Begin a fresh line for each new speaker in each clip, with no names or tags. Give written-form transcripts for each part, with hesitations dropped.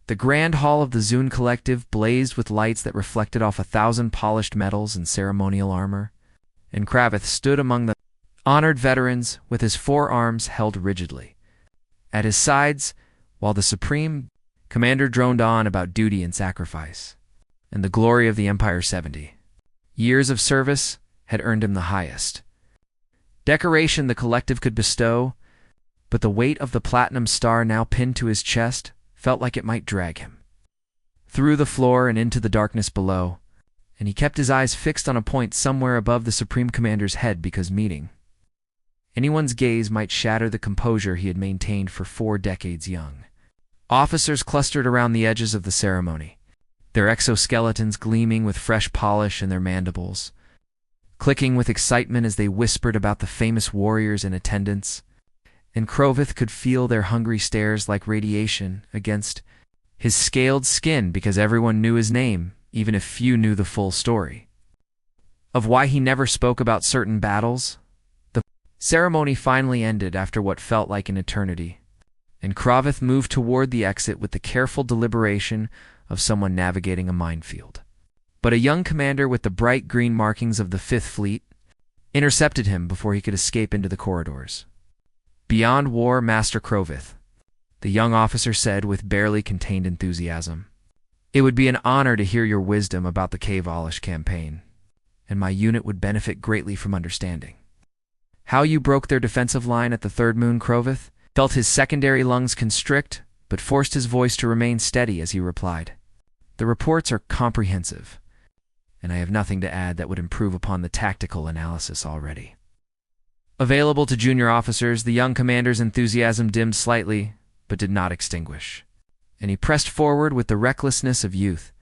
The grand hall of the Zune Collective blazed with lights that reflected off 1,000 polished metals and ceremonial armor, and Kravith stood among the honored veterans with his forearms held rigidly at his sides, while the Supreme Commander droned on about duty and sacrifice, and the glory of the Empire 70. Years of service had earned him the highest decoration the Collective could bestow, but the weight of the platinum star now pinned to his chest felt like it might drag him through the floor and into the darkness below, and he kept his eyes fixed on a point somewhere above the Supreme Commander's head because meeting anyone's gaze might shatter the composure he had maintained for 4 decades young. Officers clustered around the edges of the ceremony, their exoskeletons gleaming with fresh polish in their mandibles, clicking with excitement as they whispered about the famous warriors in attendance, and Kravith could feel their hungry stares like radiation against his scaled skin because everyone knew his name, even if few knew the full story of why he never spoke about certain battles. The ceremony finally ended after what felt like an eternity, and Kravith moved toward the exit with the careful deliberation of someone navigating a minefield. But a young commander with the bright green markings of the Fifth Fleet intercepted him before he could escape into the corridors. "Beyond War, Master Kravith," the young officer said with barely contained enthusiasm. "It would be an honor to hear your wisdom about the Kavalish campaign, and my unit would benefit greatly from understanding how you broke their defensive line at the Third Moon." Kravith felt his secondary lungs constrict, but forced his voice to remain steady as he replied, "The reports are comprehensive, and I have nothing to add that would improve upon the tactical analysis already." Available to junior officers, the young commander's enthusiasm dimmed slightly, but did not extinguish, and he pressed forward with the recklessness of youth.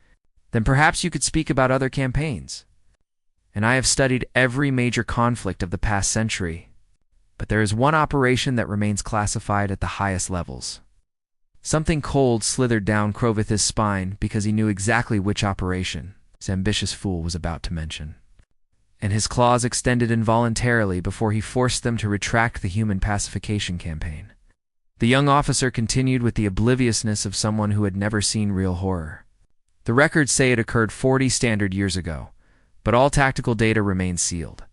"Then perhaps you could speak about other campaigns. And I have studied every major conflict of the past century, but there is one operation that remains classified at the highest levels." Something cold slithered down Kravith's spine because he knew exactly which operation this ambitious fool was about to mention, and his claws extended involuntarily before he forced them to retract the human pacification campaign. The young officer continued with the obliviousness of someone who had never seen real horror. "The records say it occurred 40 standard years ago, but all tactical data remains sealed.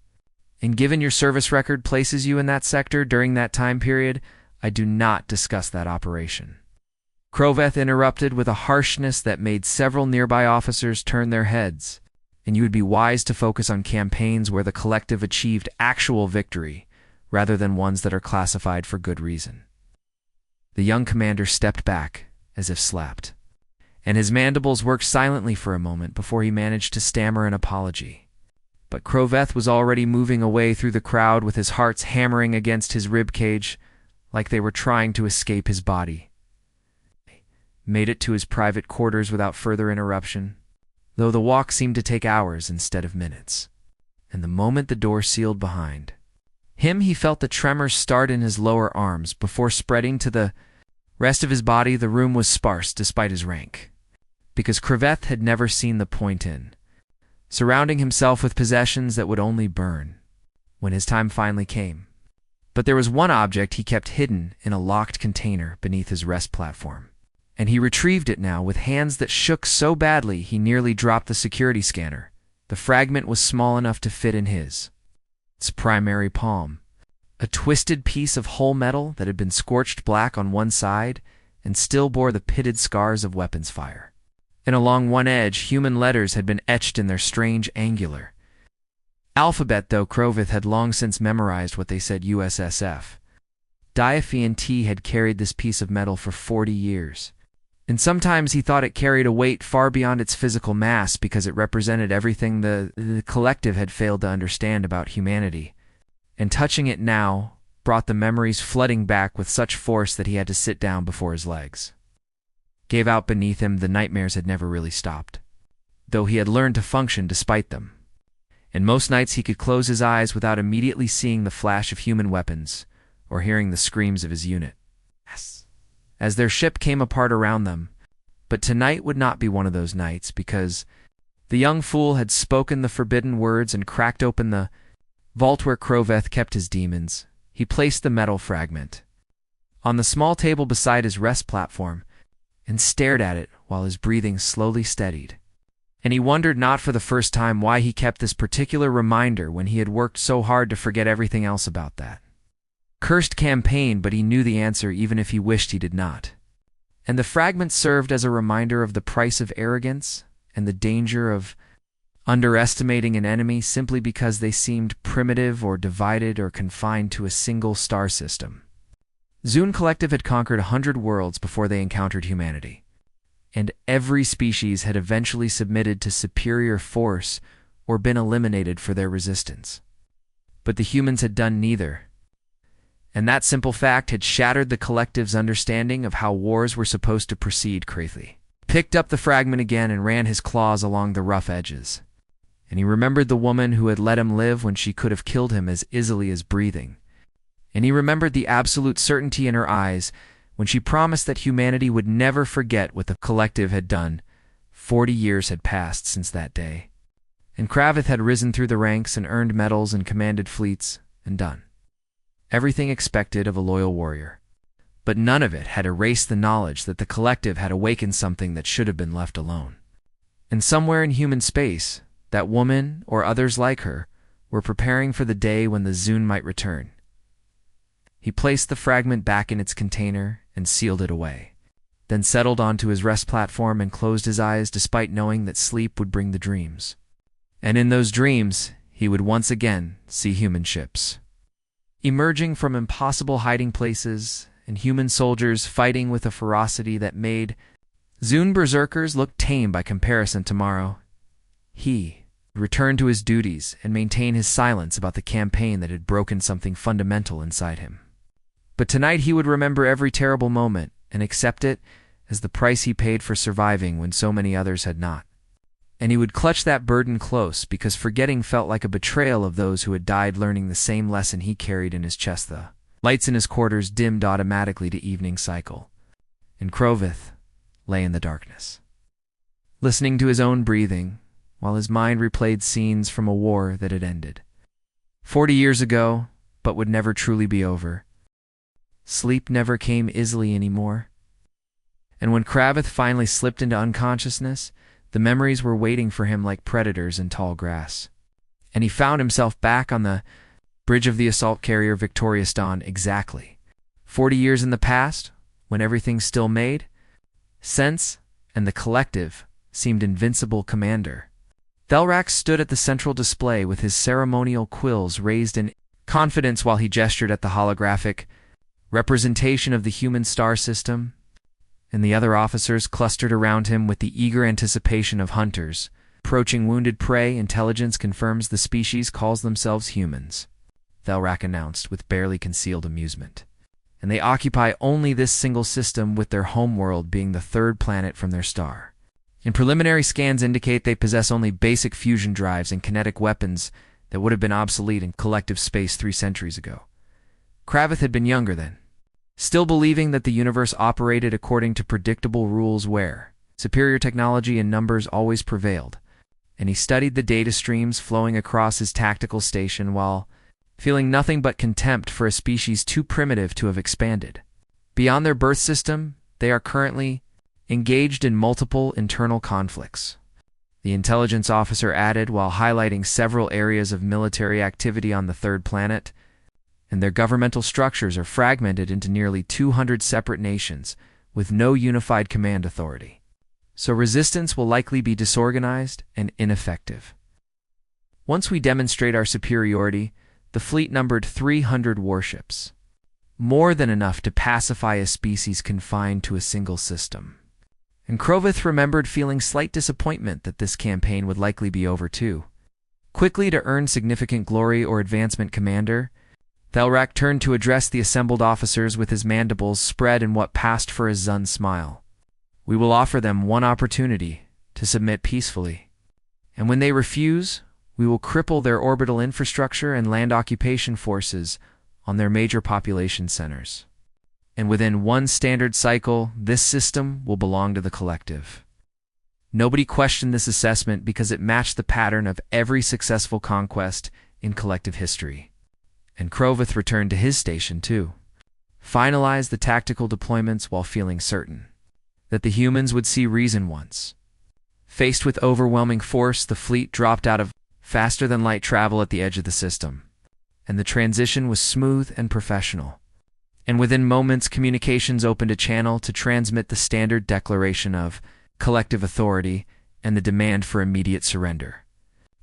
And given your service record places you in that sector during that time period, I do not discuss that operation." Kravith interrupted with a harshness that made several nearby officers turn their heads, "And you would be wise to focus on campaigns where the Collective achieved actual victory, rather than ones that are classified for good reason." The young commander stepped back, as if slapped, and his mandibles worked silently for a moment before he managed to stammer an apology. But Kravith was already moving away through the crowd with his hearts hammering against his ribcage like they were trying to escape his body. Made it to his private quarters without further interruption, though the walk seemed to take hours instead of minutes. And the moment the door sealed behind him, he felt the tremors start in his lower arms before spreading to the rest of his body. The room was sparse despite his rank, because Kravith had never seen the point in surrounding himself with possessions that would only burn when his time finally came. But there was one object he kept hidden in a locked container beneath his rest platform, and he retrieved it now with hands that shook so badly he nearly dropped the security scanner. The fragment was small enough to fit in its primary palm, a twisted piece of whole metal that had been scorched black on one side and still bore the pitted scars of weapons fire. And along one edge, human letters had been etched in their strange angular alphabet, though Kravith had long since memorized what they said. USSF. Diaphian T had carried this piece of metal for 40 years, and sometimes he thought it carried a weight far beyond its physical mass because it represented everything the Collective had failed to understand about humanity. And touching it now brought the memories flooding back with such force that he had to sit down before his legs gave out beneath him. The nightmares had never really stopped, though he had learned to function despite them. And most nights he could close his eyes without immediately seeing the flash of human weapons or hearing the screams of his unit as their ship came apart around them. But tonight would not be one of those nights, because the young fool had spoken the forbidden words and cracked open the vault where Kravith kept his demons. He placed the metal fragment on the small table beside his rest platform, and stared at it while his breathing slowly steadied. And he wondered not for the first time why he kept this particular reminder when he had worked so hard to forget everything else about that cursed campaign, but he knew the answer even if he wished he did not. And the fragment served as a reminder of the price of arrogance and the danger of underestimating an enemy simply because they seemed primitive or divided or confined to a single star system. Zune Collective had conquered 100 worlds before they encountered humanity, and every species had eventually submitted to superior force or been eliminated for their resistance. But the humans had done neither, and that simple fact had shattered the Collective's understanding of how wars were supposed to proceed. Crathly picked up the fragment again and ran his claws along the rough edges. And he remembered the woman who had let him live when she could have killed him as easily as breathing. And he remembered the absolute certainty in her eyes when she promised that humanity would never forget what the Collective had done. 40 years had passed since that day. And Kravith had risen through the ranks and earned medals and commanded fleets and done everything expected of a loyal warrior. But none of it had erased the knowledge that the Collective had awakened something that should have been left alone. And somewhere in human space, that woman, or others like her, were preparing for the day when the Zune might return. He placed the fragment back in its container and sealed it away, then settled onto his rest platform and closed his eyes despite knowing that sleep would bring the dreams. And in those dreams, he would once again see human ships emerging from impossible hiding places and human soldiers fighting with a ferocity that made Zune berserkers look tame by comparison. Tomorrow, he would return to his duties and maintain his silence about the campaign that had broken something fundamental inside him. But tonight he would remember every terrible moment and accept it as the price he paid for surviving when so many others had not. And he would clutch that burden close because forgetting felt like a betrayal of those who had died learning the same lesson he carried in his chest. The lights in his quarters dimmed automatically to evening cycle, and Kravith lay in the darkness, listening to his own breathing while his mind replayed scenes from a war that had ended 40 years ago but would never truly be over. Sleep never came easily anymore. And when Kravith finally slipped into unconsciousness, the memories were waiting for him like predators in tall grass. And he found himself back on the bridge of the assault carrier Victorious Dawn exactly 40 years in the past, when everything still made sense and the Collective seemed invincible. Commander Thelrak stood at the central display with his ceremonial quills raised in confidence while he gestured at the holographic representation of the human star system, and the other officers clustered around him with the eager anticipation of hunters approaching wounded prey. Intelligence confirms the species calls themselves humans, Thelrak announced with barely concealed amusement. And they occupy only this single system, with their homeworld being the third planet from their star. And preliminary scans indicate they possess only basic fusion drives and kinetic weapons that would have been obsolete in collective space 3 centuries ago. Kravith had been younger then, still believing that the universe operated according to predictable rules where superior technology and numbers always prevailed, and he studied the data streams flowing across his tactical station while feeling nothing but contempt for a species too primitive to have expanded. Beyond their birth system, they are currently engaged in multiple internal conflicts, the intelligence officer added while highlighting several areas of military activity on the third planet, and their governmental structures are fragmented into nearly 200 separate nations with no unified command authority. So resistance will likely be disorganized and ineffective. Once we demonstrate our superiority, the fleet numbered 300 warships, more than enough to pacify a species confined to a single system. And Kravith remembered feeling slight disappointment that this campaign would likely be over too. Quickly, to earn significant glory or advancement, Commander Thelrak turned to address the assembled officers with his mandibles spread in what passed for a Zun smile. We will offer them one opportunity to submit peacefully, and when they refuse, we will cripple their orbital infrastructure and land occupation forces on their major population centers. And within one standard cycle, this system will belong to the collective. Nobody questioned this assessment because it matched the pattern of every successful conquest in collective history. And Kravith returned to his station too, finalized the tactical deployments while feeling certain that the humans would see reason once. Faced with overwhelming force, the fleet dropped out of faster-than-light travel at the edge of the system, and the transition was smooth and professional. And within moments, communications opened a channel to transmit the standard declaration of collective authority and the demand for immediate surrender.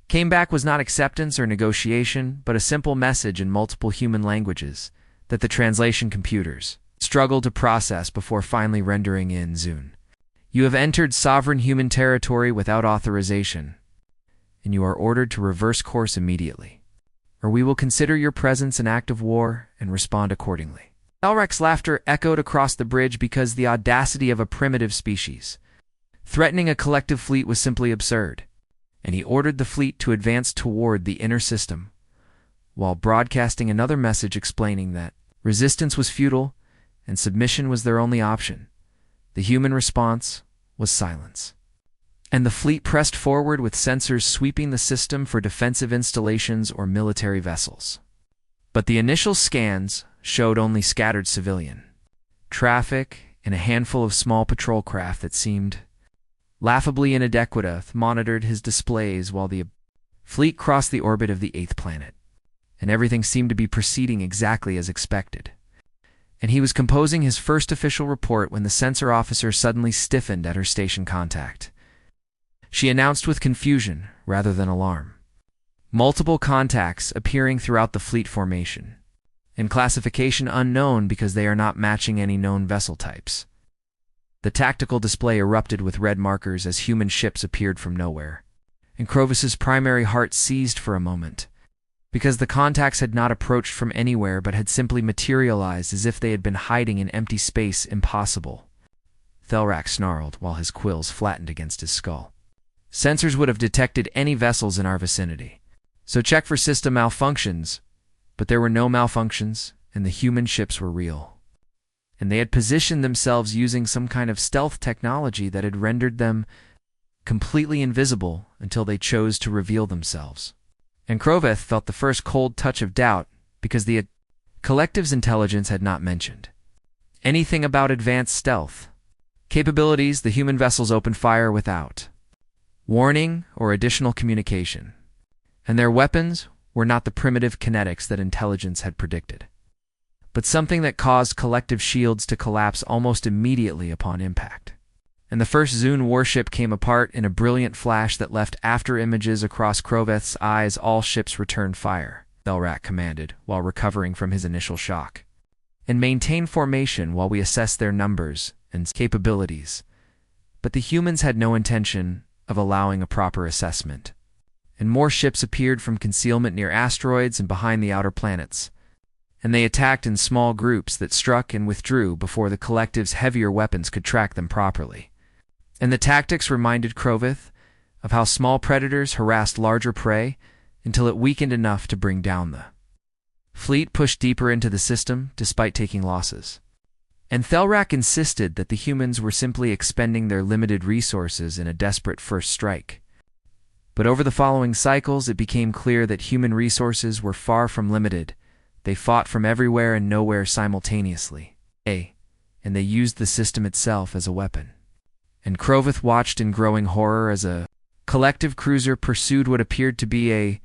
Came back was not acceptance or negotiation, but a simple message in multiple human languages that the translation computers struggled to process before finally rendering in Zune. You have entered sovereign human territory without authorization, and you are ordered to reverse course immediately, or we will consider your presence an act of war and respond accordingly. Elrac's laughter echoed across the bridge because the audacity of a primitive species threatening a collective fleet was simply absurd, and he ordered the fleet to advance toward the inner system, while broadcasting another message explaining that resistance was futile and submission was their only option. The human response was silence, and the fleet pressed forward with sensors sweeping the system for defensive installations or military vessels. But the initial scans showed only scattered civilian traffic and a handful of small patrol craft that seemed laughably inadequate monitored his displays while the fleet crossed the orbit of the 8th planet, and everything seemed to be proceeding exactly as expected. And he was composing his first official report when the sensor officer suddenly stiffened at her station contact. She announced with confusion rather than alarm. Multiple contacts appearing throughout the fleet formation, and classification unknown because they are not matching any known vessel types. The tactical display erupted with red markers as human ships appeared from nowhere, and Crovis's primary heart seized for a moment, because the contacts had not approached from anywhere but had simply materialized as if they had been hiding in empty space impossible. Thelrak snarled while his quills flattened against his skull. Sensors would have detected any vessels in our vicinity, so check for system malfunctions, but there were no malfunctions, and the human ships were real. And they had positioned themselves using some kind of stealth technology that had rendered them completely invisible until they chose to reveal themselves. And Kroveth felt the first cold touch of doubt because the collective's intelligence had not mentioned anything about advanced stealth capabilities. The human vessels opened fire without warning or additional communication, and their weapons were not the primitive kinetics that intelligence had predicted, but something that caused collective shields to collapse almost immediately upon impact. And the first Zune warship came apart in a brilliant flash that left after images across Kroveth's eyes. All ships return fire, Thelrak commanded, while recovering from his initial shock. And maintain formation while we assess their numbers and capabilities. But the humans had no intention of allowing a proper assessment. And more ships appeared from concealment near asteroids and behind the outer planets. And they attacked in small groups that struck and withdrew before the collective's heavier weapons could track them properly. And the tactics reminded Kroveth of how small predators harassed larger prey until it weakened enough to bring down the fleet. Pushed deeper into the system despite taking losses. And Thelrak insisted that the humans were simply expending their limited resources in a desperate first strike. But over the following cycles, it became clear that human resources were far from limited. They fought from everywhere and nowhere simultaneously, and they used the system itself as a weapon. And Kroveth watched in growing horror as a collective cruiser pursued what appeared to be a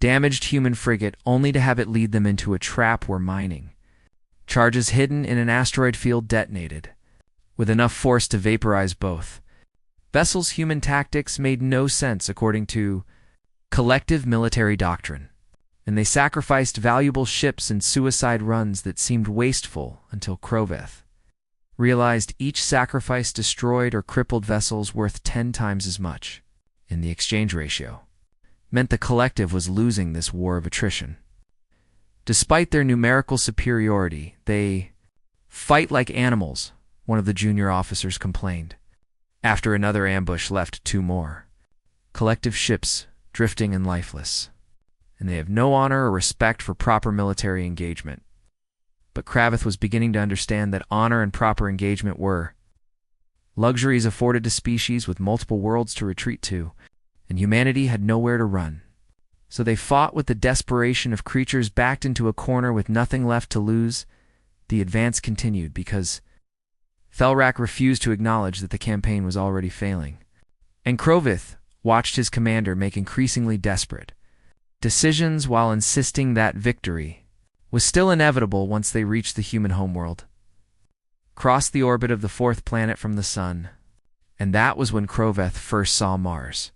damaged human frigate, only to have it lead them into a trap where mining charges hidden in an asteroid field detonated, with enough force to vaporize both vessels. Human tactics made no sense according to collective military doctrine, and they sacrificed valuable ships in suicide runs that seemed wasteful until Kroveth realized each sacrifice destroyed or crippled vessels worth 10 times as much, in the exchange ratio, meant the collective was losing this war of attrition. Despite their numerical superiority, they fight like animals, one of the junior officers complained. After another ambush left 2 more collective ships drifting and lifeless, and they have no honor or respect for proper military engagement. But Kraveth was beginning to understand that honor and proper engagement were luxuries afforded to species with multiple worlds to retreat to, and humanity had nowhere to run. So they fought with the desperation of creatures backed into a corner with nothing left to lose. The advance continued because Thelrak refused to acknowledge that the campaign was already failing. And Krovith watched his commander make increasingly desperate decisions while insisting that victory was still inevitable once they reached the human homeworld, crossed the orbit of the fourth planet from the sun. And that was when Kroveth first saw Mars.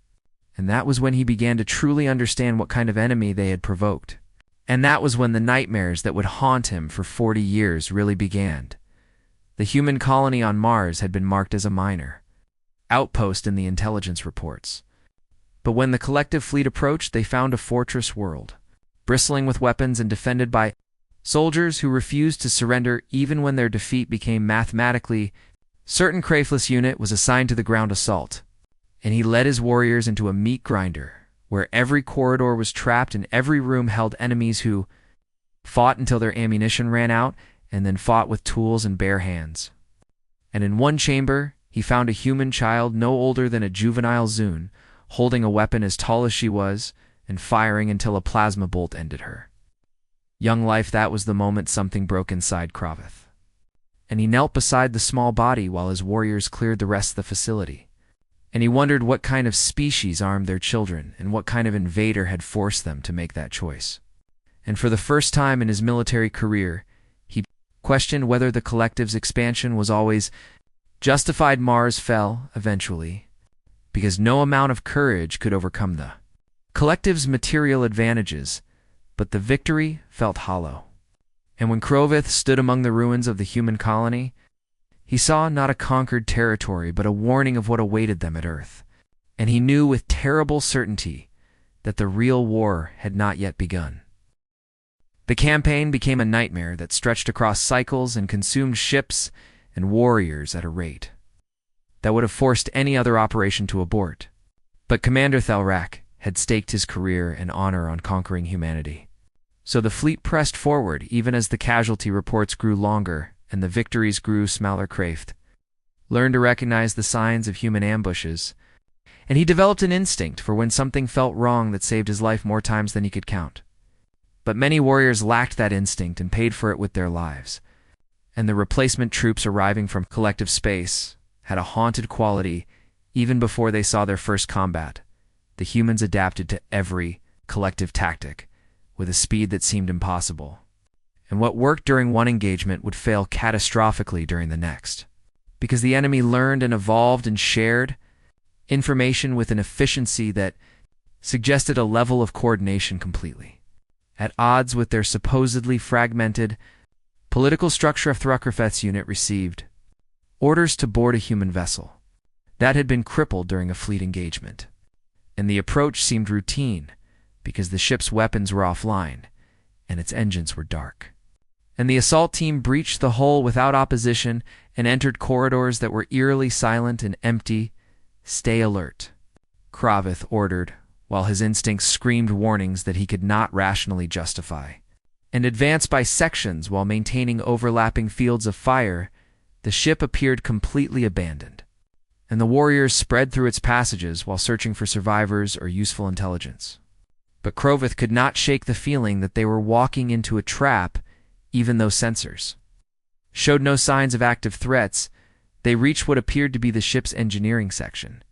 And that was when he began to truly understand what kind of enemy they had provoked. And that was when the nightmares that would haunt him for 40 years really began. The human colony on Mars had been marked as a minor outpost in the intelligence reports. But when the collective fleet approached, they found a fortress world, bristling with weapons and defended by soldiers who refused to surrender even when their defeat became mathematically certain. Krafel's unit was assigned to the ground assault, and he led his warriors into a meat grinder, where every corridor was trapped and every room held enemies who fought until their ammunition ran out and then fought with tools and bare hands. And in one chamber, he found a human child no older than a juvenile Zune, holding a weapon as tall as she was and firing until a plasma bolt ended her. Young life, that was the moment something broke inside Krovith. And he knelt beside the small body while his warriors cleared the rest of the facility. And he wondered what kind of species armed their children and what kind of invader had forced them to make that choice. And for the first time in his military career, he questioned whether the collective's expansion was always justified. Mars fell, eventually, because no amount of courage could overcome the collective's material advantages, but the victory felt hollow. And when Krovith stood among the ruins of the human colony, he saw not a conquered territory, but a warning of what awaited them at Earth. And he knew with terrible certainty that the real war had not yet begun. The campaign became a nightmare that stretched across cycles and consumed ships and warriors at a rate that would have forced any other operation to abort. But Commander Thelrak had staked his career and honor on conquering humanity. So the fleet pressed forward even as the casualty reports grew longer and the victories grew smaller. Kraft learned to recognize the signs of human ambushes, and he developed an instinct for when something felt wrong that saved his life more times than he could count. But many warriors lacked that instinct and paid for it with their lives. And the replacement troops arriving from collective space had a haunted quality even before they saw their first combat. The humans adapted to every collective tactic with a speed that seemed impossible. And what worked during one engagement would fail catastrophically during the next, because the enemy learned and evolved and shared information with an efficiency that suggested a level of coordination completely at odds with their supposedly fragmented political structure. Thruckerfeth's unit received orders to board a human vessel that had been crippled during a fleet engagement, and the approach seemed routine because the ship's weapons were offline and its engines were dark. And the assault team breached the hull without opposition and entered corridors that were eerily silent and empty. "Stay alert," Krovith ordered, while his instincts screamed warnings that he could not rationally justify. And advance by sections while maintaining overlapping fields of fire. The ship appeared completely abandoned, and the warriors spread through its passages while searching for survivors or useful intelligence. But Krovith could not shake the feeling that they were walking into a trap, even though sensors showed no signs of active threats. They reached what appeared to be the ship's engineering section,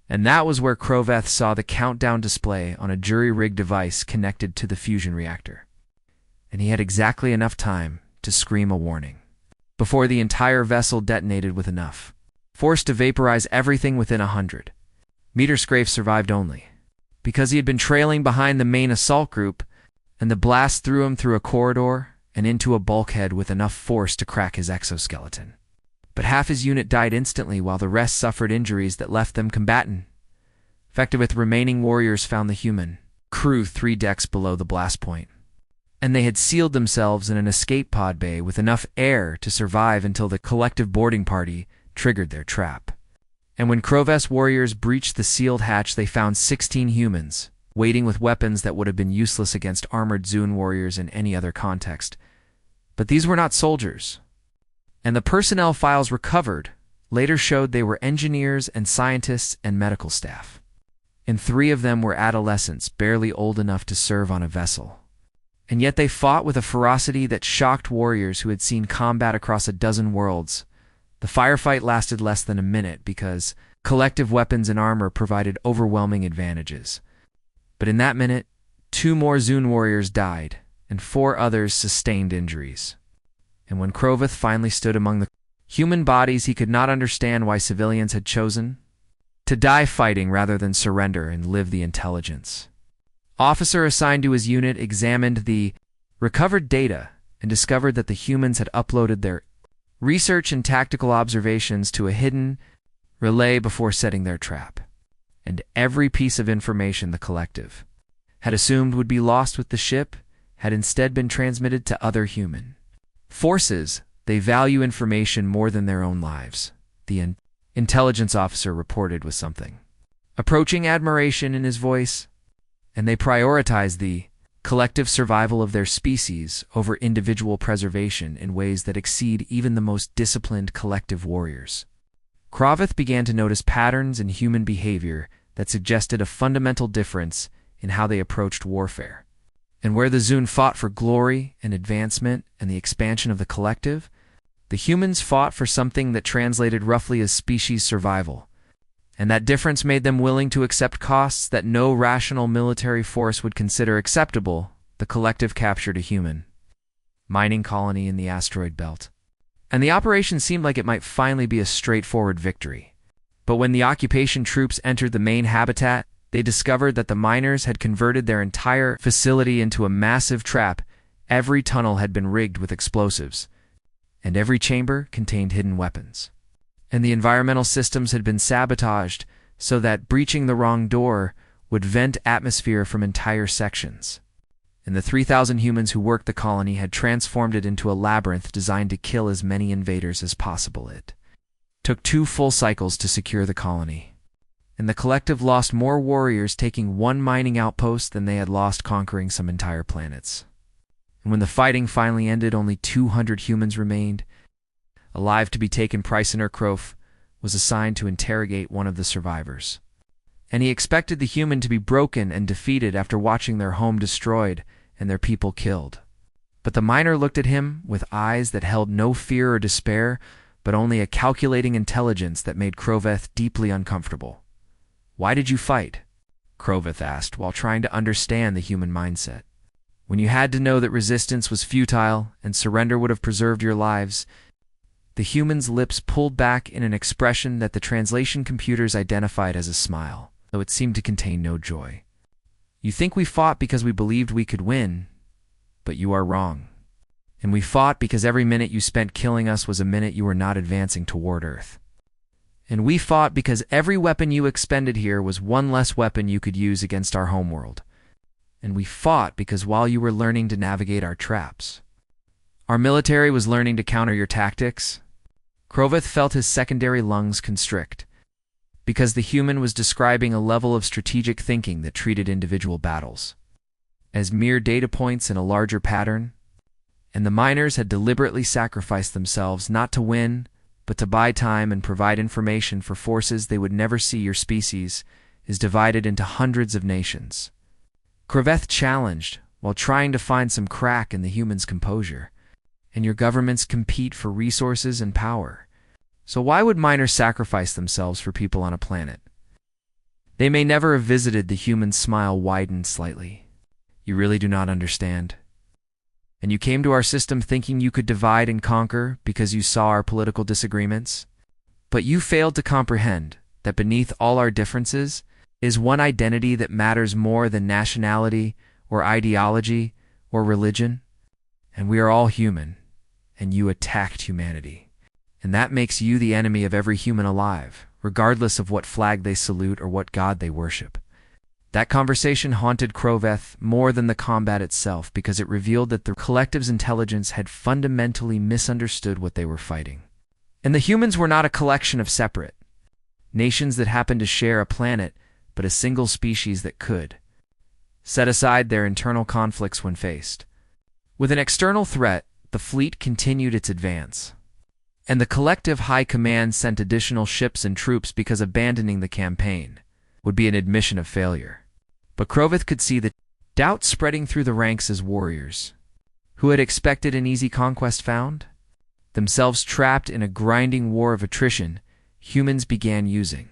and that was where Kroveth saw the countdown display on a jury-rigged device connected to the fusion reactor. And he had exactly enough time to scream a warning before the entire vessel detonated with enough force to vaporize everything within 100 meters. Scrafe survived only because he had been trailing behind the main assault group, and the blast threw him through a corridor and into a bulkhead with enough force to crack his exoskeleton. But half his unit died instantly while the rest suffered injuries that left them combatant. Effective with remaining warriors found the human crew 3 decks below the blast point, and they had sealed themselves in an escape pod bay with enough air to survive until the collective boarding party triggered their trap. And when Kroveth's warriors breached the sealed hatch, they found 16 humans, waiting with weapons that would have been useless against armored Zune warriors in any other context. But these were not soldiers. And the personnel files recovered later showed they were engineers and scientists and medical staff. And 3 of them were adolescents, barely old enough to serve on a vessel. And yet they fought with a ferocity that shocked warriors who had seen combat across a dozen worlds. The The firefight lasted less than a minute because collective weapons and armor provided overwhelming advantages. But in that minute, 2 more Zune warriors died, and 4 others sustained injuries. And when Kroveth finally stood among the human bodies, he could not understand why civilians had chosen to die fighting rather than surrender and live the intelligence. Officer assigned to his unit examined the recovered data and discovered that the humans had uploaded their research and tactical observations to a hidden relay before setting their trap. And every piece of information the collective had assumed would be lost with the ship had instead been transmitted to other human forces. They value information more than their own lives, the intelligence officer reported with something approaching admiration in his voice, and they prioritize the collective survival of their species over individual preservation in ways that exceed even the most disciplined collective warriors. Kroveth began to notice patterns in human behavior that suggested a fundamental difference in how they approached warfare. And where the Zune fought for glory and advancement and the expansion of the collective, the humans fought for something that translated roughly as species survival. And that difference made them willing to accept costs that no rational military force would consider acceptable. The collective captured a human mining colony in the asteroid belt, and the operation seemed like it might finally be a straightforward victory. But when the occupation troops entered the main habitat, they discovered that the miners had converted their entire facility into a massive trap. Every tunnel had been rigged with explosives, and every chamber contained hidden weapons. And the environmental systems had been sabotaged so that breaching the wrong door would vent atmosphere from entire sections. And the 3,000 humans who worked the colony had transformed it into a labyrinth designed to kill as many invaders as possible. It took 2 full cycles to secure the colony, and the collective lost more warriors taking 1 mining outpost than they had lost conquering some entire planets. And when the fighting finally ended, only 200 humans remained alive to be taken. Prisoner Krof was assigned to interrogate one of the survivors, and he expected the human to be broken and defeated after watching their home destroyed and their people killed. But the miner looked at him with eyes that held no fear or despair, but only a calculating intelligence that made Kroveth deeply uncomfortable. "Why did you fight?" Kroveth asked while trying to understand the human mindset. "When you had to know that resistance was futile and surrender would have preserved your lives." The human's lips pulled back in an expression that the translation computers identified as a smile, though it seemed to contain no joy. "You think we fought because we believed we could win, but you are wrong. And we fought because every minute you spent killing us was a minute you were not advancing toward Earth. And we fought because every weapon you expended here was 1 less weapon you could use against our homeworld. And we fought because while you were learning to navigate our traps, our military was learning to counter your tactics." Kroveth felt his secondary lungs constrict, because the human was describing a level of strategic thinking that treated individual battles as mere data points in a larger pattern. And the miners had deliberately sacrificed themselves not to win, but to buy time and provide information for forces they would never see. Your species is divided into hundreds of nations. Kroveth challenged while trying to find some crack in the human's composure. And your governments compete for resources and power. So why would miners sacrifice themselves for people on a planet they may never have visited? The human's smile widened slightly. "You really do not understand. And you came to our system thinking you could divide and conquer because you saw our political disagreements. But you failed to comprehend that beneath all our differences is one identity that matters more than nationality or ideology or religion. And we are all human. And you attacked humanity. And that makes you the enemy of every human alive, regardless of what flag they salute or what god they worship." That conversation haunted Kroveth more than the combat itself because it revealed that the collective's intelligence had fundamentally misunderstood what they were fighting. And the humans were not a collection of separate nations that happened to share a planet, but a single species that could set aside their internal conflicts when faced with an external threat. The fleet continued its advance, and the collective high command sent additional ships and troops because abandoning the campaign would be an admission of failure. But Kroveth could see the doubt spreading through the ranks as warriors who had expected an easy conquest found themselves trapped in a grinding war of attrition, humans began using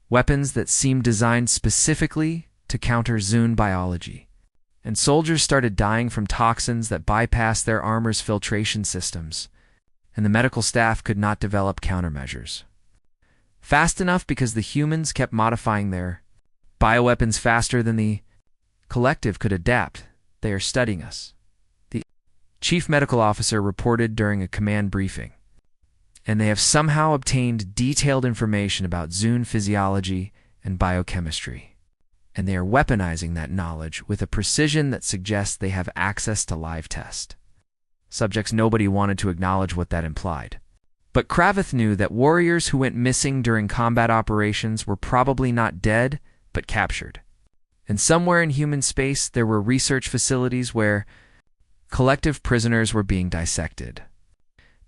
weapons that seemed designed specifically to counter Zune biology. And soldiers started dying from toxins that bypassed their armor's filtration systems, and the medical staff could not develop countermeasures fast enough because the humans kept modifying their bioweapons faster than the collective could adapt. They are studying us, the chief medical officer reported during a command briefing, and they have somehow obtained detailed information about Zune physiology and biochemistry, and they are weaponizing that knowledge with a precision that suggests they have access to live test subjects. Nobody wanted to acknowledge what that implied. But Kravith knew that warriors who went missing during combat operations were probably not dead, but captured. And somewhere in human space, there were research facilities where collective prisoners were being dissected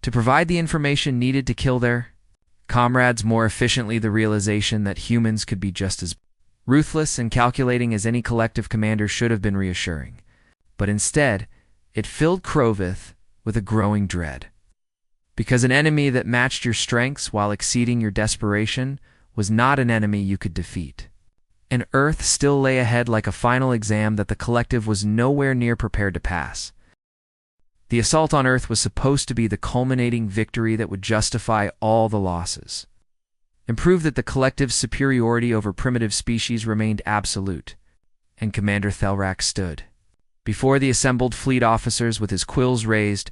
to provide the information needed to kill their comrades more efficiently. The realization that humans could be just as ruthless and calculating as any collective commander should have been reassuring. But instead, it filled Kravith with a growing dread. Because an enemy that matched your strengths while exceeding your desperation was not an enemy you could defeat. And Earth still lay ahead like a final exam that the collective was nowhere near prepared to pass. The assault on Earth was supposed to be the culminating victory that would justify all the losses, and prove that the collective's superiority over primitive species remained absolute. And Commander Thelrak stood before the assembled fleet officers with his quills raised,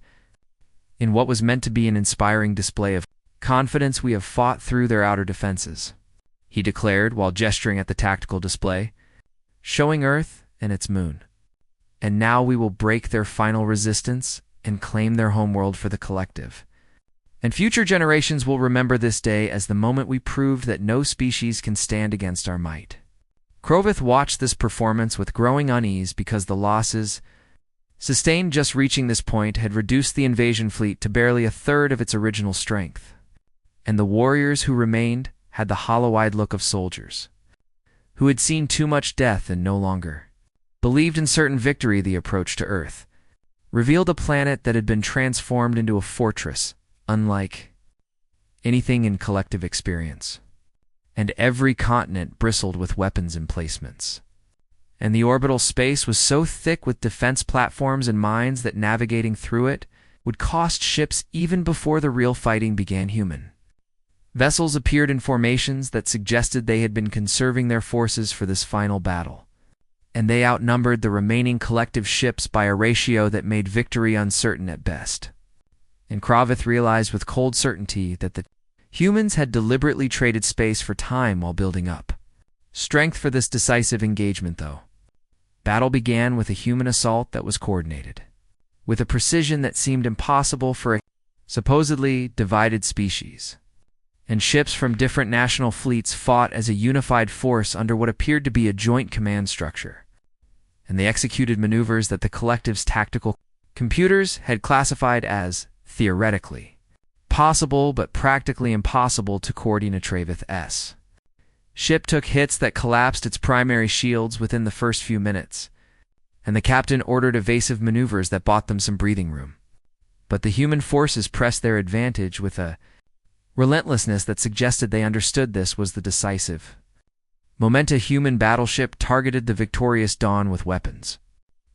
in what was meant to be an inspiring display of confidence. "We have fought through their outer defenses," he declared while gesturing at the tactical display, showing Earth and its moon. "And now we will break their final resistance and claim their homeworld for the collective. And future generations will remember this day as the moment we proved that no species can stand against our might." Kravith watched this performance with growing unease because the losses sustained just reaching this point had reduced the invasion fleet to barely a third of its original strength, and the warriors who remained had the hollow-eyed look of soldiers who had seen too much death and no longer believed in certain victory. The approach to Earth revealed a planet that had been transformed into a fortress unlike anything in collective experience, and every continent bristled with weapons emplacements. And the orbital space was so thick with defense platforms and mines that navigating through it would cost ships even before the real fighting began. Human vessels appeared in formations that suggested they had been conserving their forces for this final battle, and they outnumbered the remaining collective ships by a ratio that made victory uncertain at best. And Kravith realized with cold certainty that the humans had deliberately traded space for time while building up strength for this decisive engagement. Though battle began with a human assault that was coordinated with a precision that seemed impossible for a supposedly divided species, and ships from different national fleets fought as a unified force under what appeared to be a joint command structure, and they executed maneuvers that the collective's tactical computers had classified as theoretically possible but practically impossible to coordinate. Kravith's ship took hits that collapsed its primary shields within the first few minutes, and the captain ordered evasive maneuvers that bought them some breathing room. But the human forces pressed their advantage with a relentlessness that suggested they understood this was the decisive moment. A human battleship targeted the victorious Dawn with weapons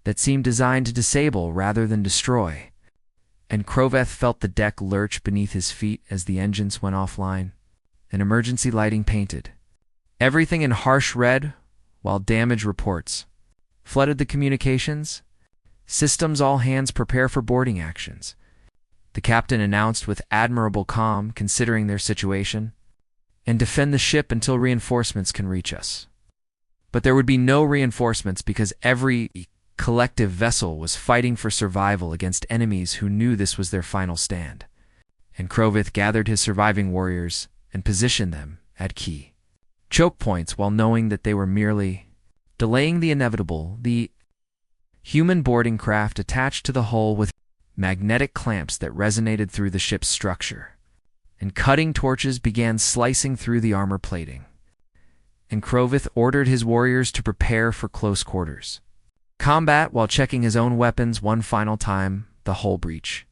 that seemed designed to disable rather than destroy, and Kravith felt the deck lurch beneath his feet as the engines went offline, and emergency lighting painted everything in harsh red, while damage reports flooded the communications systems. "All hands prepare for boarding actions," the captain announced with admirable calm considering their situation, "and defend the ship until reinforcements can reach us." But there would be no reinforcements because every collective vessel was fighting for survival against enemies who knew this was their final stand. And Kravith gathered his surviving warriors and positioned them at key choke points while knowing that they were merely delaying the inevitable. The human boarding craft attached to the hull with magnetic clamps that resonated through the ship's structure, and cutting torches began slicing through the armor plating. And Kravith ordered his warriors to prepare for close quarters combat while checking his own weapons one final time. The hull breach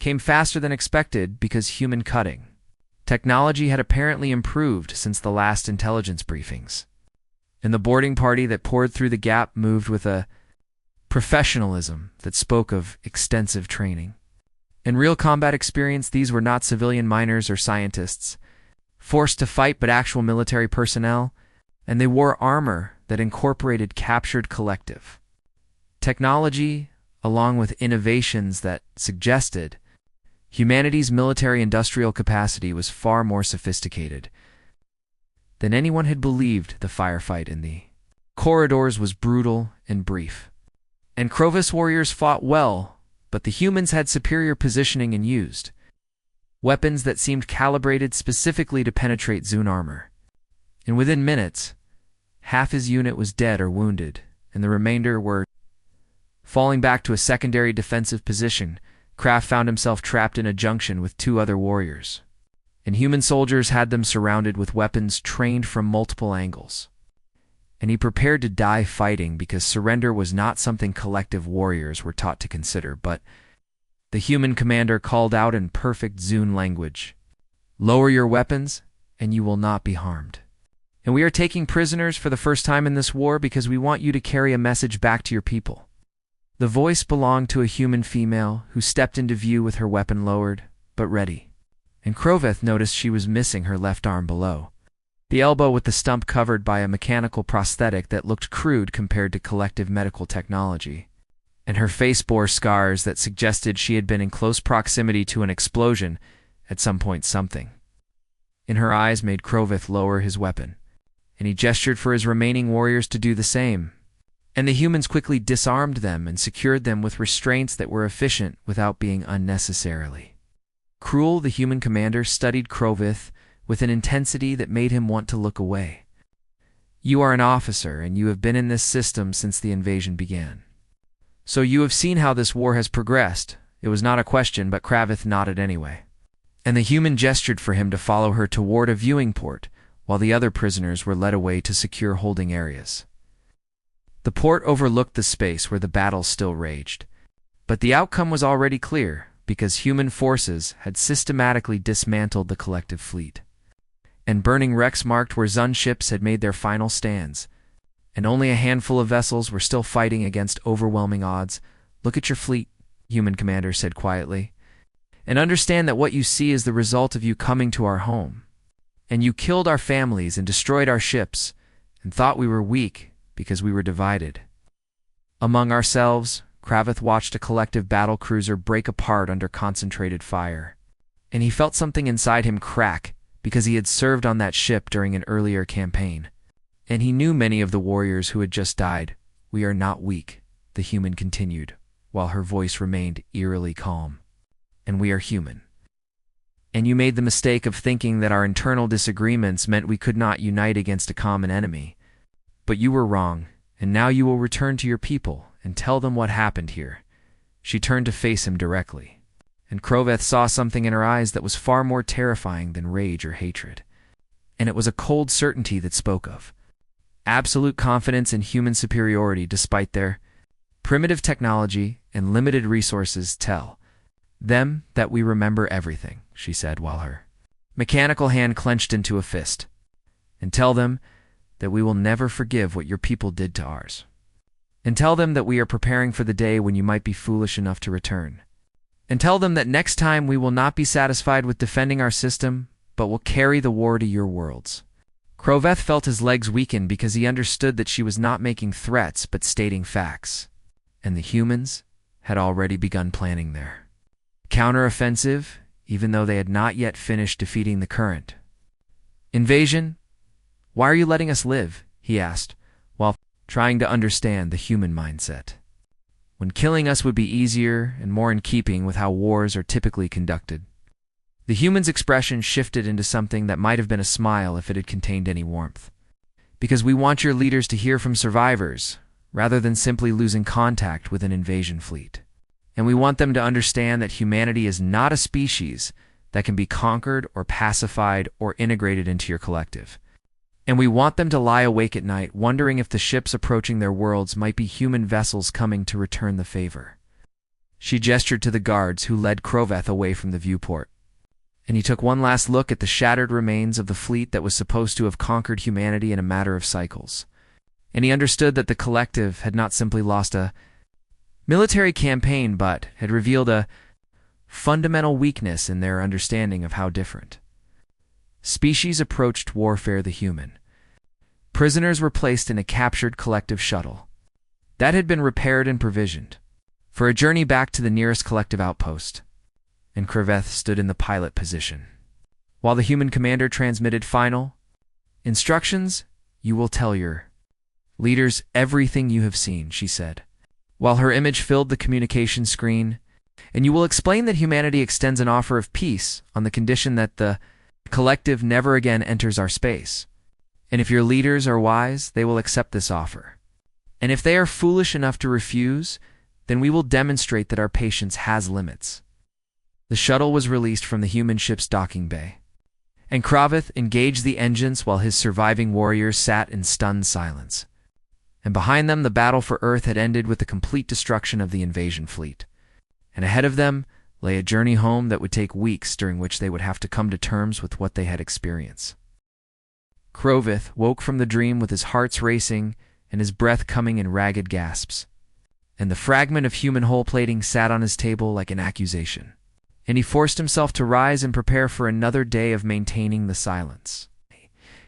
came faster than expected because human cutting. Technology had apparently improved since the last intelligence briefings, and the boarding party that poured through the gap moved with a professionalism that spoke of extensive training. In real combat experience, these were not civilian miners or scientists, forced to fight, but actual military personnel, and they wore armor that incorporated captured collective technology, along with innovations that suggested humanity's military-industrial capacity was far more sophisticated than anyone had believed. The firefight in the corridors was brutal and brief, and Crovis warriors fought well, but the humans had superior positioning and used weapons that seemed calibrated specifically to penetrate Zune armor. And within minutes, half his unit was dead or wounded, and the remainder were falling back to a secondary defensive position. Kraft found himself trapped in a junction with two other warriors, and human soldiers had them surrounded with weapons trained from multiple angles. And he prepared to die fighting, because surrender was not something collective warriors were taught to consider. But the human commander called out in perfect Zune language, "Lower your weapons, and you will not be harmed. And we are taking prisoners for the first time in this war because we want you to carry a message back to your people." The voice belonged to a human female who stepped into view with her weapon lowered, but ready. And Kroveth noticed she was missing her left arm below the elbow, with the stump covered by a mechanical prosthetic that looked crude compared to collective medical technology. And her face bore scars that suggested she had been in close proximity to an explosion at some point. Something in her eyes made Kroveth lower his weapon, and he gestured for his remaining warriors to do the same. And the humans quickly disarmed them and secured them with restraints that were efficient without being unnecessarily cruel. The human commander studied Kroveth with an intensity that made him want to look away. "You are an officer, and you have been in this system since the invasion began. So you have seen how this war has progressed." It was not a question, but Kraveth nodded anyway. And the human gestured for him to follow her toward a viewing port, while the other prisoners were led away to secure holding areas. The port overlooked the space where the battle still raged, but the outcome was already clear, because human forces had systematically dismantled the collective fleet. And burning wrecks marked where Zun ships had made their final stands, and only a handful of vessels were still fighting against overwhelming odds. "Look at your fleet," human commander said quietly, "and understand that what you see is the result of you coming to our home. And you killed our families and destroyed our ships, and thought we were weak because we were divided among ourselves." Kraveth watched a collective battle cruiser break apart under concentrated fire, and he felt something inside him crack, because he had served on that ship during an earlier campaign, and he knew many of the warriors who had just died. "We are not weak," the human continued, while her voice remained eerily calm, "and we are human. And you made the mistake of thinking that our internal disagreements meant we could not unite against a common enemy. But you were wrong, and now you will return to your people and tell them what happened here." She turned to face him directly, and Kroveth saw something in her eyes that was far more terrifying than rage or hatred. And it was a cold certainty that spoke of absolute confidence in human superiority despite their primitive technology and limited resources. "Tell them that we remember everything," she said, while her mechanical hand clenched into a fist. "And tell them that we will never forgive what your people did to ours. And tell them that we are preparing for the day when you might be foolish enough to return. And tell them that next time we will not be satisfied with defending our system, but will carry the war to your worlds." Kroveth felt his legs weaken because he understood that she was not making threats but stating facts. And the humans had already begun planning their counteroffensive, even though they had not yet finished defeating the current invasion. "Why are you letting us live?" he asked, while trying to understand the human mindset, "when killing us would be easier and more in keeping with how wars are typically conducted." The human's expression shifted into something that might have been a smile if it had contained any warmth. "Because we want your leaders to hear from survivors, rather than simply losing contact with an invasion fleet. And we want them to understand that humanity is not a species that can be conquered or pacified or integrated into your collective. And we want them to lie awake at night wondering if the ships approaching their worlds might be human vessels coming to return the favor." She gestured to the guards who led Kroveth away from the viewport. And he took one last look at the shattered remains of the fleet that was supposed to have conquered humanity in a matter of cycles. And he understood that the collective had not simply lost a military campaign, but had revealed a fundamental weakness in their understanding of how different species approached warfare the human. Prisoners were placed in a captured collective shuttle that had been repaired and provisioned for a journey back to the nearest collective outpost, and Kroveth stood in the pilot position. While the human commander transmitted final instructions, "You will tell your leaders everything you have seen," she said, while her image filled the communication screen, "and you will explain that humanity extends an offer of peace on the condition that the collective never again enters our space. And if your leaders are wise, they will accept this offer. And if they are foolish enough to refuse, then we will demonstrate that our patience has limits." The shuttle was released from the human ship's docking bay, and Kroveth engaged the engines while his surviving warriors sat in stunned silence. And behind them, the battle for Earth had ended with the complete destruction of the invasion fleet. And ahead of them lay a journey home that would take weeks, during which they would have to come to terms with what they had experienced. Kroveth woke from the dream with his heart racing and his breath coming in ragged gasps. And the fragment of human hull plating sat on his table like an accusation. And he forced himself to rise and prepare for another day of maintaining the silence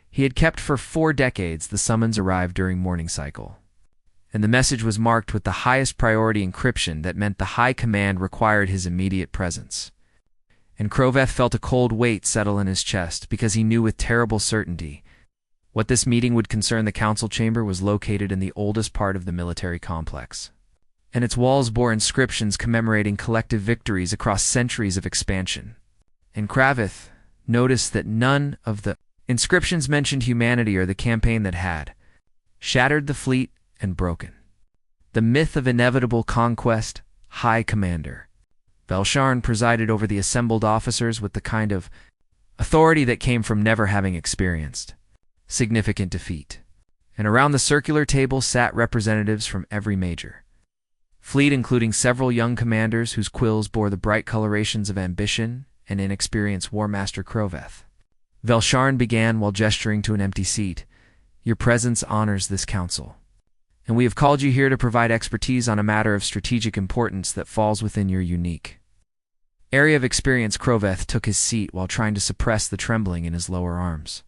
he had kept for 4 decades. The summons arrived during morning cycle, and the message was marked with the highest priority encryption that meant the High Command required his immediate presence. And Kroveth felt a cold weight settle in his chest, because he knew with terrible certainty what this meeting would concern. The council chamber was located in the oldest part of the military complex, and its walls bore inscriptions commemorating collective victories across centuries of expansion. And Kroveth noticed that none of the inscriptions mentioned humanity or the campaign that had shattered the fleet and broken the myth of inevitable conquest. High Commander Velsharn presided over the assembled officers with the kind of authority that came from never having experienced significant defeat. And around the circular table sat representatives from every major fleet, including several young commanders whose quills bore the bright colorations of ambition and inexperienced War Master Kroveth. Velsharn began while gesturing to an empty seat. "Your presence honors this council, and we have called you here to provide expertise on a matter of strategic importance that falls within your unique area of experience." Kroveth took his seat while trying to suppress the trembling in his lower arms,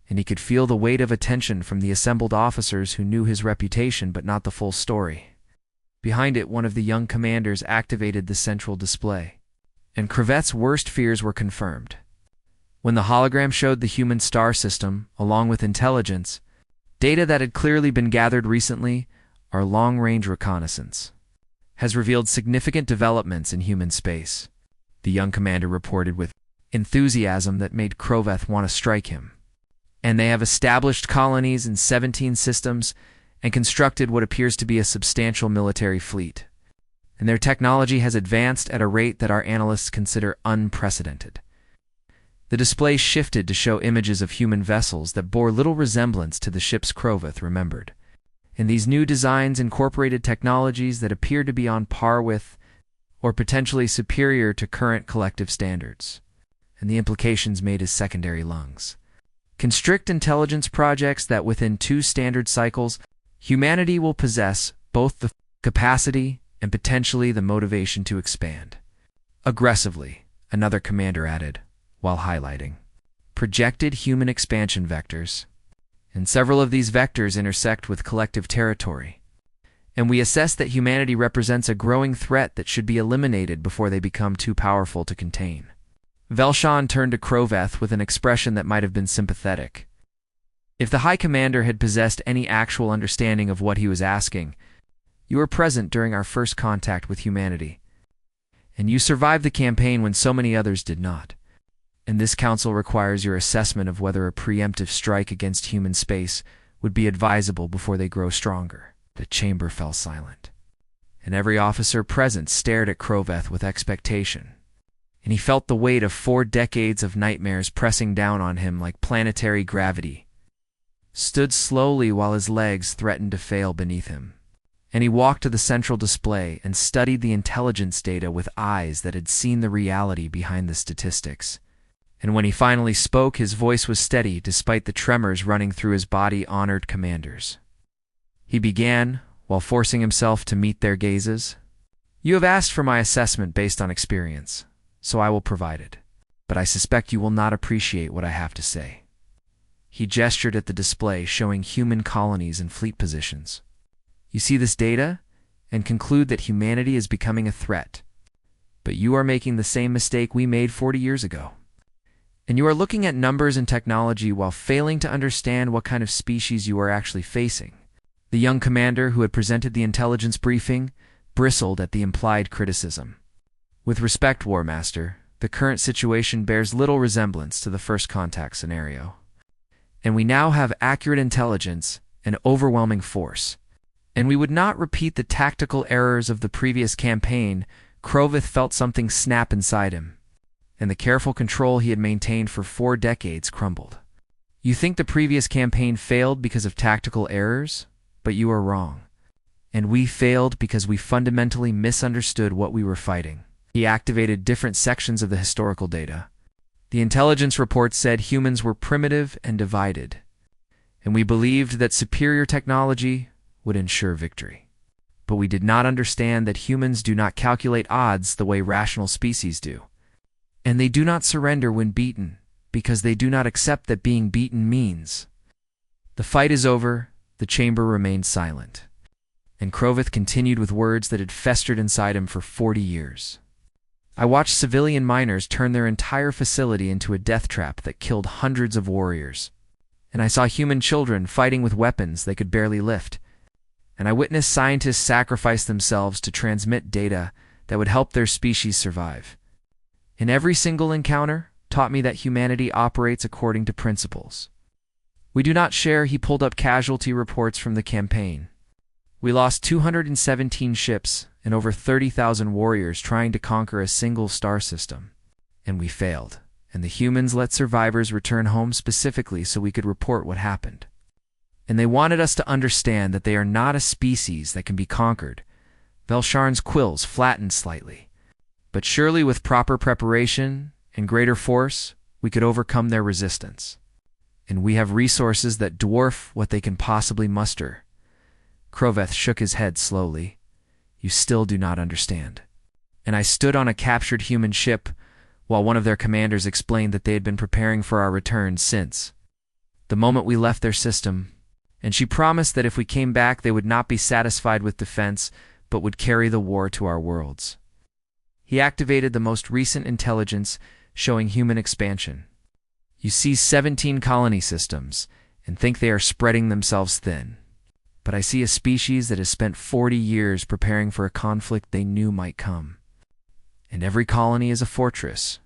and he could feel the weight of attention from the assembled officers who knew his reputation but not the full story. Behind it, one of the young commanders activated the central display, and Kroveth's worst fears were confirmed. When the hologram showed the human star system, along with intelligence, data that had clearly been gathered recently, our long-range reconnaissance has revealed significant developments in human space, the young commander reported with enthusiasm that made Kroveth want to strike him. And they have established colonies in 17 systems and constructed what appears to be a substantial military fleet. And their technology has advanced at a rate that our analysts consider unprecedented. The display shifted to show images of human vessels that bore little resemblance to the ships Kroveth remembered. And these new designs incorporated technologies that appeared to be on par with, or potentially superior to, current collective standards. And the implications made his secondary lungs constrict. Intelligence projects that within 2 standard cycles, humanity will possess both the capacity and potentially the motivation to expand aggressively, another commander added, while highlighting projected human expansion vectors. And several of these vectors intersect with collective territory. And we assess that humanity represents a growing threat that should be eliminated before they become too powerful to contain. Velsharn turned to Kroveth with an expression that might have been sympathetic. If the High Commander had possessed any actual understanding of what he was asking, "You were present during our first contact with humanity, and you survived the campaign when so many others did not. And this council requires your assessment of whether a preemptive strike against human space would be advisable before they grow stronger." The chamber fell silent, and every officer present stared at Kroveth with expectation. And he felt the weight of 4 decades of nightmares pressing down on him like planetary gravity. Stood slowly while his legs threatened to fail beneath him. And he walked to the central display and studied the intelligence data with eyes that had seen the reality behind the statistics. And when he finally spoke, his voice was steady despite the tremors running through his body. Honored commanders, he began, while forcing himself to meet their gazes. You have asked for my assessment based on experience, so I will provide it. But I suspect you will not appreciate what I have to say. He gestured at the display showing human colonies and fleet positions. You see this data and conclude that humanity is becoming a threat. But you are making the same mistake we made 40 years ago. And you are looking at numbers and technology while failing to understand what kind of species you are actually facing. The young commander who had presented the intelligence briefing bristled at the implied criticism. With respect, War Master, the current situation bears little resemblance to the first contact scenario. And we now have accurate intelligence and overwhelming force. And we would not repeat the tactical errors of the previous campaign. Krovith felt something snap inside him, and the careful control he had maintained for 4 decades crumbled. You think the previous campaign failed because of tactical errors? But you are wrong. And we failed because we fundamentally misunderstood what we were fighting. He activated different sections of the historical data. The intelligence report said humans were primitive and divided, and we believed that superior technology would ensure victory. But we did not understand that humans do not calculate odds the way rational species do. And they do not surrender when beaten, because they do not accept that being beaten means. The fight is over. The chamber remained silent. And Krovith continued with words that had festered inside him for 40 years. I watched civilian miners turn their entire facility into a death trap that killed hundreds of warriors. And I saw human children fighting with weapons they could barely lift. And I witnessed scientists sacrifice themselves to transmit data that would help their species survive. And every single encounter taught me that humanity operates according to principles. We do not share. He pulled up casualty reports from the campaign. We lost 217 ships and over 30,000 warriors trying to conquer a single star system. And we failed. And the humans let survivors return home specifically so we could report what happened. And they wanted us to understand that they are not a species that can be conquered. Velsharn's quills flattened slightly. But surely with proper preparation and greater force, we could overcome their resistance. And we have resources that dwarf what they can possibly muster. Kroveth shook his head slowly. You still do not understand. And I stood on a captured human ship while one of their commanders explained that they had been preparing for our return since the moment we left their system. And she promised that if we came back, they would not be satisfied with defense, but would carry the war to our worlds. He activated the most recent intelligence showing human expansion. You see 17 colony systems and think they are spreading themselves thin. But I see a species that has spent 40 years preparing for a conflict they knew might come. And every colony is a fortress,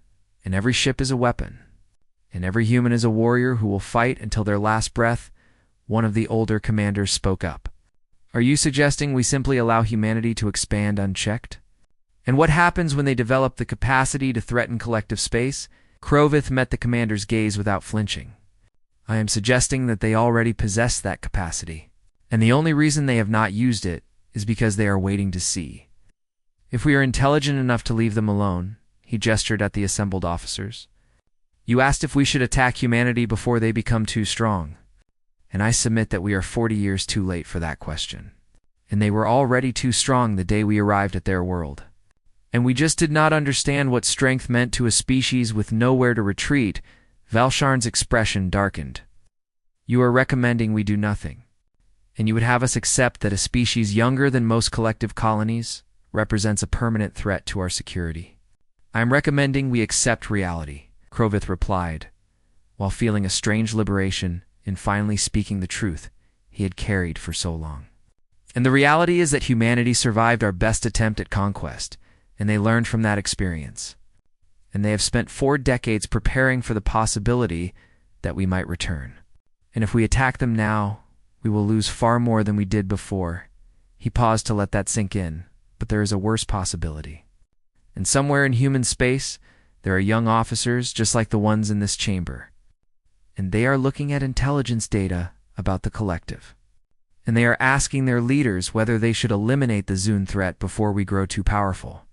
and every ship is a weapon, and every human is a warrior who will fight until their last breath. One of the older commanders spoke up. Are you suggesting we simply allow humanity to expand unchecked? And what happens when they develop the capacity to threaten collective space? Krovith met the commander's gaze without flinching. I am suggesting that they already possess that capacity, and the only reason they have not used it is because they are waiting to see. If we are intelligent enough to leave them alone, he gestured at the assembled officers. You asked if we should attack humanity before they become too strong. And I submit that we are 40 years too late for that question. And they were already too strong the day we arrived at their world. And we just did not understand what strength meant to a species with nowhere to retreat. Velsharn's expression darkened. You are recommending we do nothing. And you would have us accept that a species younger than most collective colonies represents a permanent threat to our security. I am recommending we accept reality, Krovith replied, while feeling a strange liberation in finally speaking the truth he had carried for so long. And the reality is that humanity survived our best attempt at conquest, and they learned from that experience. And they have spent 4 decades preparing for the possibility that we might return. And if we attack them now, we will lose far more than we did before. He paused to let that sink in, but there is a worse possibility. And somewhere in human space, there are young officers just like the ones in this chamber. And they are looking at intelligence data about the collective. and they are asking their leaders whether they should eliminate the Zune threat before we grow too powerful.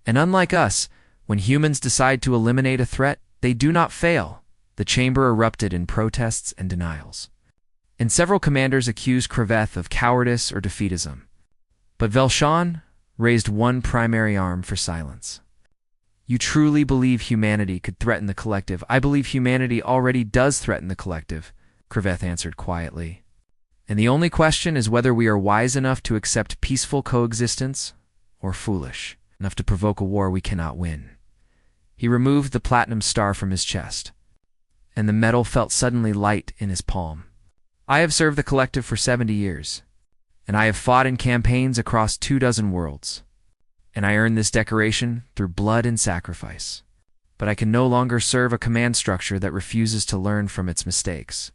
And unlike us, when humans decide to eliminate a threat, they do not fail. The chamber erupted in protests and denials. And several commanders accused Kreveth of cowardice or defeatism. But Velshan raised one primary arm for silence. You truly believe humanity could threaten the collective? I believe humanity already does threaten the collective, Kreveth answered quietly. And the only question is whether we are wise enough to accept peaceful coexistence or foolish enough to provoke a war we cannot win. He removed the platinum star from his chest, and the metal felt suddenly light in his palm. I have served the collective for 70 years, and I have fought in campaigns across 24 worlds, and I earned this decoration through blood and sacrifice. But I can no longer serve a command structure that refuses to learn from its mistakes.